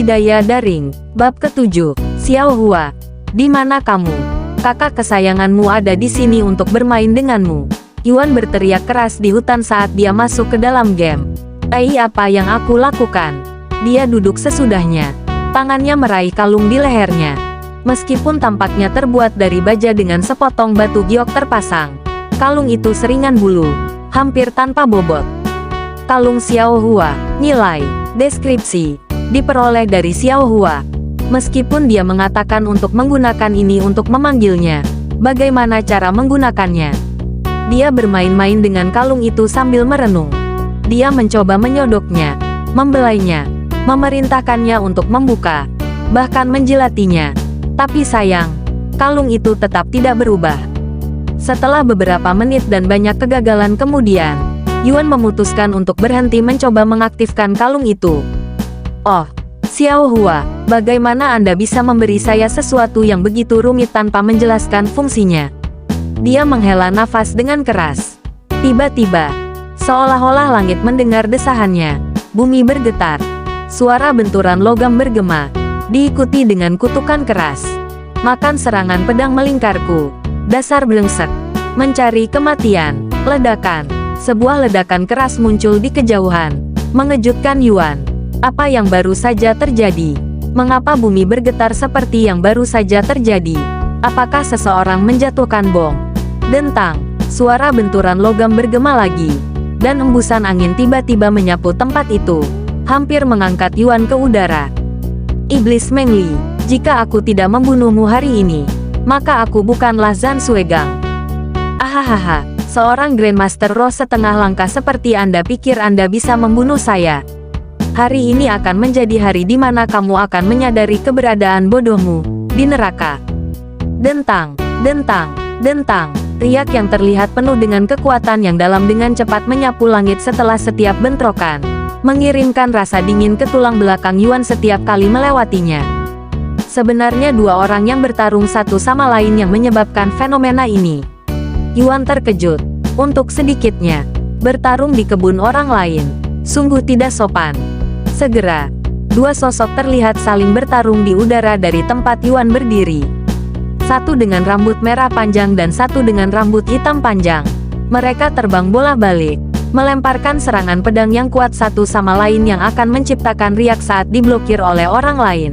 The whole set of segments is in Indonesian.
Budidaya Daring, Bab ke-7, Xiao Hua. Di mana kamu? Kakak kesayanganmu ada di sini untuk bermain denganmu. Yuan berteriak keras di hutan saat dia masuk ke dalam game. Apa yang aku lakukan? Dia duduk sesudahnya. Tangannya meraih kalung di lehernya. Meskipun tampaknya terbuat dari baja dengan sepotong batu giok terpasang, kalung itu seringan bulu, hampir tanpa bobot. Kalung Xiao Hua. Nilai. Deskripsi. Diperoleh dari Xiao Hua. Meskipun dia mengatakan untuk menggunakan ini untuk memanggilnya, bagaimana cara menggunakannya? Dia bermain-main dengan kalung itu sambil merenung. Dia mencoba menyodoknya, membelainya, memerintahkannya untuk membuka, bahkan menjilatinya. Tapi sayang, kalung itu tetap tidak berubah. Setelah beberapa menit dan banyak kegagalan kemudian, Yuan memutuskan untuk berhenti mencoba mengaktifkan kalung itu. Oh, Xiao Hua, bagaimana Anda bisa memberi saya sesuatu yang begitu rumit tanpa menjelaskan fungsinya? Dia menghela nafas dengan keras. Tiba-tiba, seolah-olah langit mendengar desahannya, bumi bergetar. Suara benturan logam bergema, diikuti dengan kutukan keras. Makan serangan pedang melingkarku. Dasar brengsek. Mencari kematian. Ledakan. Sebuah ledakan keras muncul di kejauhan, mengejutkan Yuan. Apa yang baru saja terjadi? Mengapa bumi bergetar seperti yang baru saja terjadi? Apakah seseorang menjatuhkan bom? Dentang, suara benturan logam bergema lagi, dan embusan angin tiba-tiba menyapu tempat itu, hampir mengangkat Yuan ke udara. Iblis Mengli, jika aku tidak membunuhmu hari ini, maka aku bukanlah Zhan Suegang. Ahahaha, seorang Grandmaster Roh setengah langkah seperti Anda pikir Anda bisa membunuh saya. Hari ini akan menjadi hari di mana kamu akan menyadari keberadaan bodohmu di neraka. Dentang, dentang, dentang. Riak yang terlihat penuh dengan kekuatan yang dalam dengan cepat menyapu langit setelah setiap bentrokan, mengirimkan rasa dingin ke tulang belakang Yuan setiap kali melewatinya. Sebenarnya dua orang yang bertarung satu sama lain yang menyebabkan fenomena ini. Yuan terkejut. Untuk sedikitnya, bertarung di kebun orang lain, sungguh tidak sopan. Segera, dua sosok terlihat saling bertarung di udara dari tempat Yuan berdiri. Satu dengan rambut merah panjang dan satu dengan rambut hitam panjang. Mereka terbang bola-balik, melemparkan serangan pedang yang kuat satu sama lain yang akan menciptakan riak saat diblokir oleh orang lain.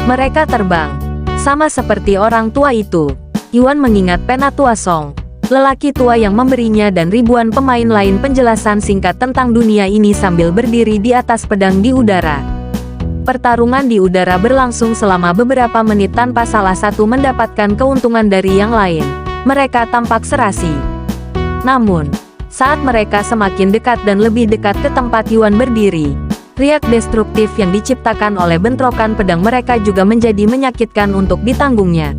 Mereka terbang, sama seperti orang tua itu. Yuan mengingat Penatua Song, lelaki tua yang memberinya dan ribuan pemain lain penjelasan singkat tentang dunia ini sambil berdiri di atas pedang di udara. Pertarungan di udara berlangsung selama beberapa menit tanpa salah satu mendapatkan keuntungan dari yang lain. Mereka tampak serasi. Namun, saat mereka semakin dekat dan lebih dekat ke tempat Yuan berdiri, riak destruktif yang diciptakan oleh bentrokan pedang mereka juga menjadi menyakitkan untuk ditanggungnya.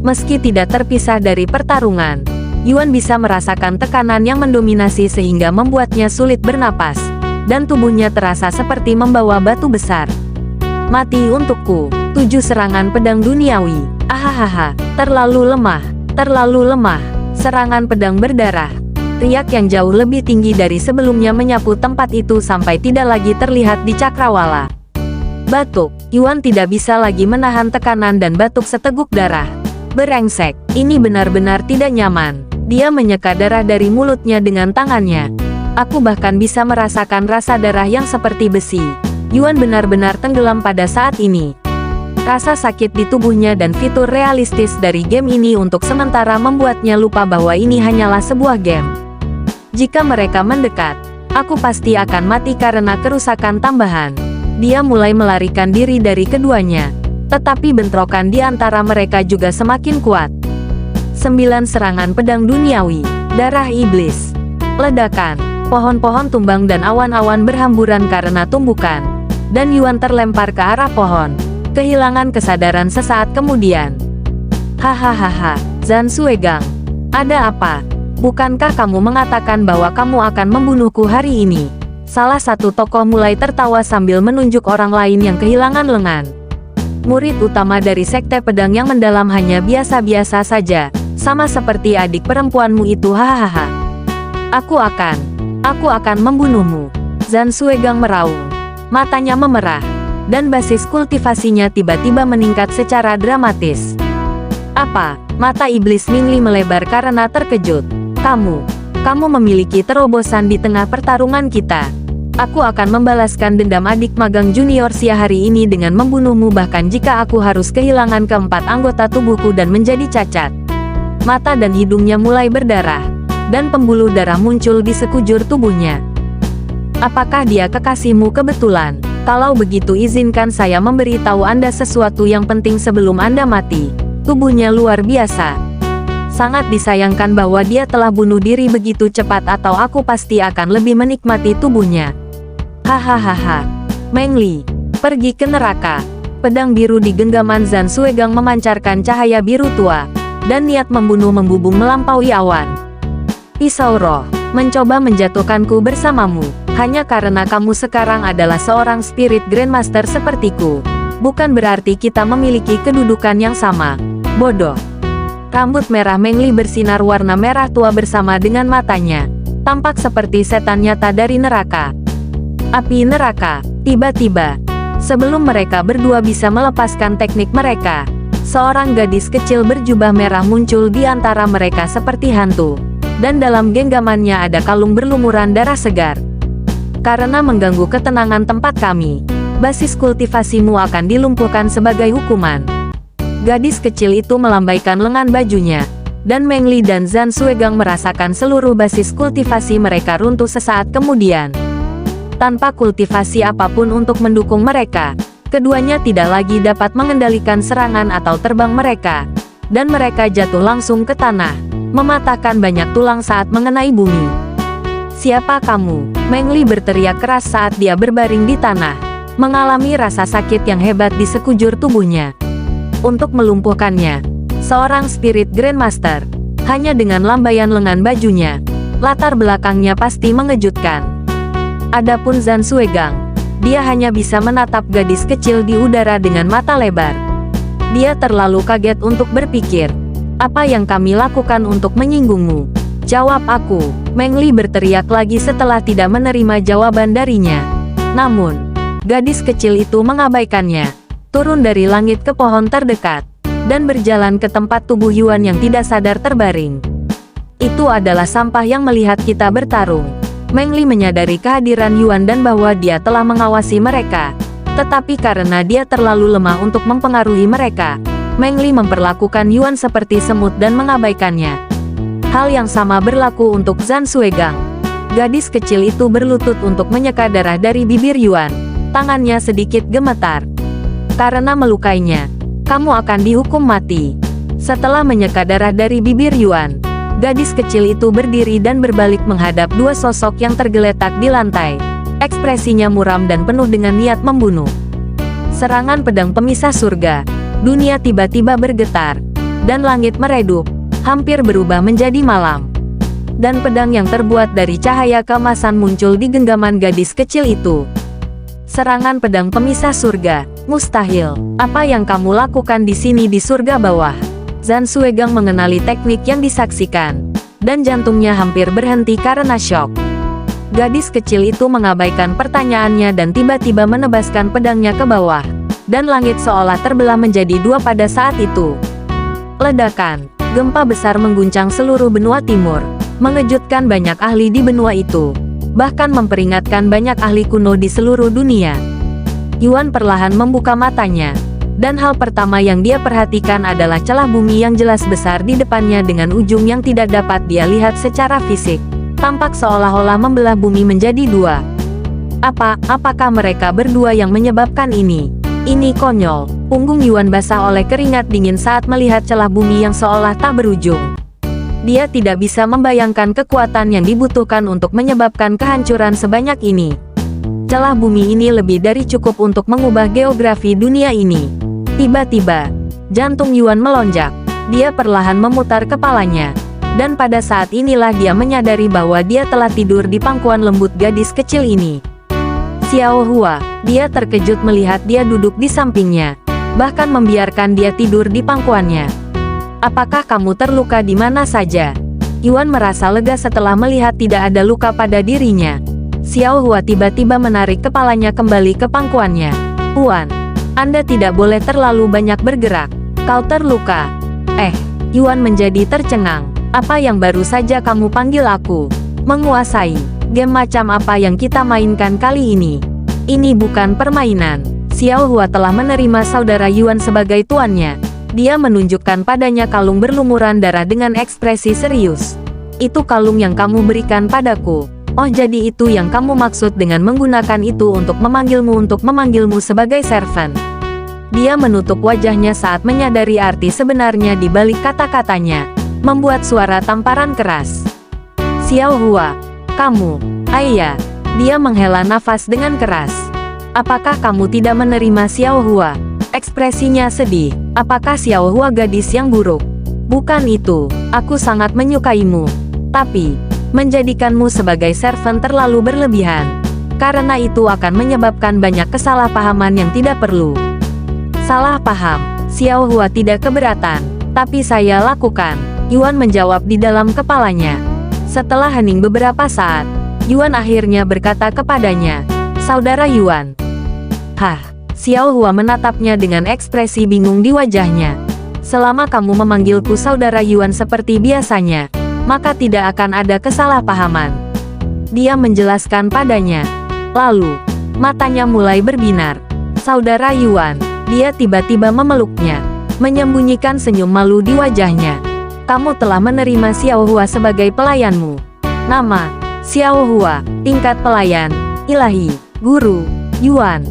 Meski tidak terpisah dari pertarungan, Yuan bisa merasakan tekanan yang mendominasi sehingga membuatnya sulit bernapas, dan tubuhnya terasa seperti membawa batu besar. Mati untukku, 7 serangan pedang duniawi. Ahahaha, terlalu lemah, terlalu lemah. Serangan pedang berdarah. Riak yang jauh lebih tinggi dari sebelumnya menyapu tempat itu sampai tidak lagi terlihat di cakrawala. Batuk, Yuan tidak bisa lagi menahan tekanan dan batuk seteguk darah. Berengsek, ini benar-benar tidak nyaman. Dia menyeka darah dari mulutnya dengan tangannya. Aku bahkan bisa merasakan rasa darah yang seperti besi. Yuan benar-benar tenggelam pada saat ini. Rasa sakit di tubuhnya dan fitur realistis dari game ini untuk sementara membuatnya lupa bahwa ini hanyalah sebuah game. Jika mereka mendekat, aku pasti akan mati karena kerusakan tambahan. Dia mulai melarikan diri dari keduanya. Tetapi bentrokan di antara mereka juga semakin kuat. 9 serangan pedang duniawi. Darah iblis. Ledakan. Pohon-pohon tumbang dan awan-awan berhamburan karena tumbukan. Dan Yuan terlempar ke arah pohon. Kehilangan kesadaran sesaat kemudian. Hahaha, Zhan Suegang. Ada apa? Bukankah kamu mengatakan bahwa kamu akan membunuhku hari ini? Salah satu tokoh mulai tertawa sambil menunjuk orang lain yang kehilangan lengan. Murid utama dari Sekte Pedang yang mendalam hanya biasa-biasa saja, sama seperti adik perempuanmu itu. Hahaha. Aku akan membunuhmu. Zhan Suegang meraung. Matanya memerah. dan basis kultivasinya tiba-tiba meningkat secara dramatis. Apa? Mata iblis Mingli melebar karena terkejut. Kamu memiliki terobosan di tengah pertarungan kita. Aku akan membalaskan dendam adik magang junior Xia hari ini dengan membunuhmu bahkan jika aku harus kehilangan keempat anggota tubuhku dan menjadi cacat. Mata dan hidungnya mulai berdarah, dan pembuluh darah muncul di sekujur tubuhnya. Apakah dia kekasihmu kebetulan? Kalau begitu izinkan saya memberitahu Anda sesuatu yang penting sebelum Anda mati. Tubuhnya luar biasa. Sangat disayangkan bahwa dia telah bunuh diri begitu cepat atau aku pasti akan lebih menikmati tubuhnya. Hahaha. Meng Li, pergi ke neraka. Pedang biru di genggaman Zhan Suegang memancarkan cahaya biru tua, dan niat membunuh membubung melampaui awan. Pisau roh, mencoba menjatuhkanku bersamamu. Hanya karena kamu sekarang adalah seorang spirit grandmaster sepertiku. Bukan berarti kita memiliki kedudukan yang sama. Bodoh. Rambut merah Meng Li bersinar warna merah tua bersama dengan matanya. Tampak seperti setan nyata dari neraka. Api neraka. Tiba-tiba, sebelum mereka berdua bisa melepaskan teknik mereka, seorang gadis kecil berjubah merah muncul di antara mereka seperti hantu. Dan dalam genggamannya ada kalung berlumuran darah segar. Karena mengganggu ketenangan tempat kami, basis kultivasimu akan dilumpuhkan sebagai hukuman. Gadis kecil itu melambaikan lengan bajunya, dan Meng Li dan Zhan Suegang merasakan seluruh basis kultivasi mereka runtuh sesaat kemudian. Tanpa kultivasi apapun untuk mendukung mereka, keduanya tidak lagi dapat mengendalikan serangan atau terbang mereka, dan mereka jatuh langsung ke tanah, mematahkan banyak tulang saat mengenai bumi. Siapa kamu? Meng Li berteriak keras saat dia berbaring di tanah, mengalami rasa sakit yang hebat di sekujur tubuhnya. Untuk melumpuhkannya, seorang spirit grandmaster, hanya dengan lambaian lengan bajunya, latar belakangnya pasti mengejutkan. Adapun Zhan Suegang, dia hanya bisa menatap gadis kecil di udara dengan mata lebar. Dia terlalu kaget untuk berpikir, apa yang kami lakukan untuk menyinggungmu? Jawab aku, Meng Li berteriak lagi setelah tidak menerima jawaban darinya. Namun, gadis kecil itu mengabaikannya, turun dari langit ke pohon terdekat, dan berjalan ke tempat tubuh Yuan yang tidak sadar terbaring. Itu adalah sampah yang melihat kita bertarung. Meng Li menyadari kehadiran Yuan dan bahwa dia telah mengawasi mereka. Tetapi karena dia terlalu lemah untuk mempengaruhi mereka, Meng Li memperlakukan Yuan seperti semut dan mengabaikannya. Hal yang sama berlaku untuk Zhan Suegang. Gadis kecil itu berlutut untuk menyeka darah dari bibir Yuan. Tangannya sedikit gemetar. Karena melukainya, kamu akan dihukum mati. Setelah menyeka darah dari bibir Yuan, gadis kecil itu berdiri dan berbalik menghadap dua sosok yang tergeletak di lantai. Ekspresinya muram dan penuh dengan niat membunuh. Serangan pedang pemisah surga. Dunia tiba-tiba bergetar, dan langit meredup, hampir berubah menjadi malam. Dan pedang yang terbuat dari cahaya keemasan muncul di genggaman gadis kecil itu. Serangan pedang pemisah surga, mustahil. Apa yang kamu lakukan di sini di surga bawah? Zhan Suegang mengenali teknik yang disaksikan, dan jantungnya hampir berhenti karena syok. Gadis kecil itu mengabaikan pertanyaannya dan tiba-tiba menebaskan pedangnya ke bawah, dan langit seolah terbelah menjadi dua pada saat itu. Ledakan. Gempa besar mengguncang seluruh benua timur, mengejutkan banyak ahli di benua itu, bahkan memperingatkan banyak ahli kuno di seluruh dunia. Yuan perlahan membuka matanya, dan hal pertama yang dia perhatikan adalah celah bumi yang jelas besar di depannya dengan ujung yang tidak dapat dia lihat secara fisik, tampak seolah-olah membelah bumi menjadi dua. Apakah mereka berdua yang menyebabkan ini? Ini konyol. Punggung Yuan basah oleh keringat dingin saat melihat celah bumi yang seolah tak berujung. Dia tidak bisa membayangkan kekuatan yang dibutuhkan untuk menyebabkan kehancuran sebanyak ini. Celah bumi ini lebih dari cukup untuk mengubah geografi dunia ini. Tiba-tiba, jantung Yuan melonjak. Dia perlahan memutar kepalanya. Dan pada saat inilah dia menyadari bahwa dia telah tidur di pangkuan lembut gadis kecil ini. Xiao Hua, dia terkejut melihat dia duduk di sampingnya, bahkan membiarkan dia tidur di pangkuannya. Apakah kamu terluka di mana saja? Yuan merasa lega setelah melihat tidak ada luka pada dirinya. Xiao Hua tiba-tiba menarik kepalanya kembali ke pangkuannya. Yuan, Anda tidak boleh terlalu banyak bergerak. Kau terluka. Yuan menjadi tercengang. Apa yang baru saja kamu panggil aku? Menguasai. Game macam apa yang kita mainkan kali ini? Ini bukan permainan. Xiao Hua telah menerima saudara Yuan sebagai tuannya. Dia menunjukkan padanya kalung berlumuran darah dengan ekspresi serius. Itu kalung yang kamu berikan padaku. Oh, jadi itu yang kamu maksud dengan menggunakan itu untuk memanggilmu sebagai servant. Dia menutup wajahnya saat menyadari arti sebenarnya di balik kata-katanya, membuat suara tamparan keras. Xiao Hua, kamu, ayah. Dia menghela nafas dengan keras. Apakah kamu tidak menerima Xiao Hua? Ekspresinya sedih. Apakah Xiao Hua gadis yang buruk? Bukan itu, aku sangat menyukaimu. Tapi, menjadikanmu sebagai servant terlalu berlebihan. Karena itu akan menyebabkan banyak kesalahpahaman yang tidak perlu. Salah paham, Xiao Hua tidak keberatan. Tapi saya lakukan, Yuan menjawab di dalam kepalanya. Setelah hening beberapa saat, Yuan akhirnya berkata kepadanya, Saudara Yuan. Xiao Hua menatapnya dengan ekspresi bingung di wajahnya. Selama kamu memanggilku Saudara Yuan seperti biasanya, maka tidak akan ada kesalahpahaman. Dia menjelaskan padanya. Lalu, matanya mulai berbinar. Saudara Yuan, dia tiba-tiba memeluknya, menyembunyikan senyum malu di wajahnya. Kamu telah menerima Xiao Hua sebagai pelayanmu. Nama, Xiao Hua, tingkat pelayan, ilahi, guru, Yuan.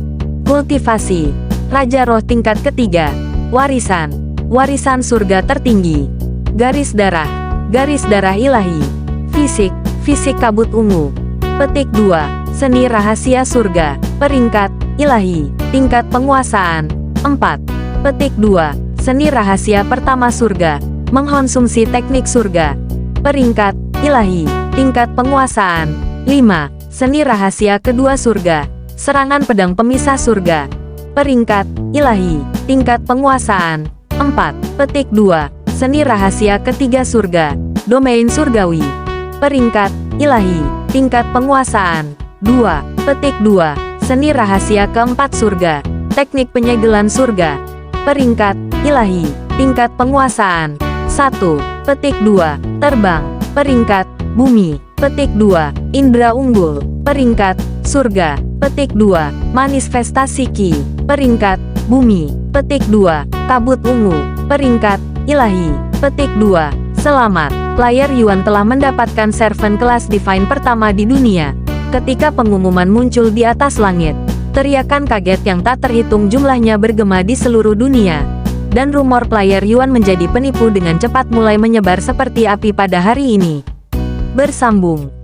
Kultivasi, Raja Roh tingkat ketiga, warisan surga tertinggi. Garis darah ilahi. Fisik kabut ungu. Petik 2, seni rahasia surga, peringkat, ilahi, tingkat penguasaan, 4. Petik 2, seni rahasia pertama surga, mengkonsumsi teknik surga, peringkat, ilahi, tingkat penguasaan, 5. Seni rahasia kedua surga, serangan pedang pemisah surga, peringkat, ilahi, tingkat penguasaan, 4. Petik 2, seni rahasia ketiga surga, domain surgawi, peringkat, ilahi, tingkat penguasaan, 2. Petik 2, seni rahasia keempat surga, teknik penyegelan surga, peringkat, ilahi, tingkat penguasaan, 1. Petik 2, terbang, peringkat, bumi, petik 2, indera unggul, peringkat, surga, petik 2, manifestasi ki, peringkat, bumi, petik 2, kabut ungu, peringkat, ilahi, petik 2, selamat. Player Yuan telah mendapatkan servant kelas divine pertama di dunia. Ketika pengumuman muncul di atas langit, teriakan kaget yang tak terhitung jumlahnya bergema di seluruh dunia. Dan rumor player Yuan menjadi penipu dengan cepat mulai menyebar seperti api pada hari ini. Bersambung.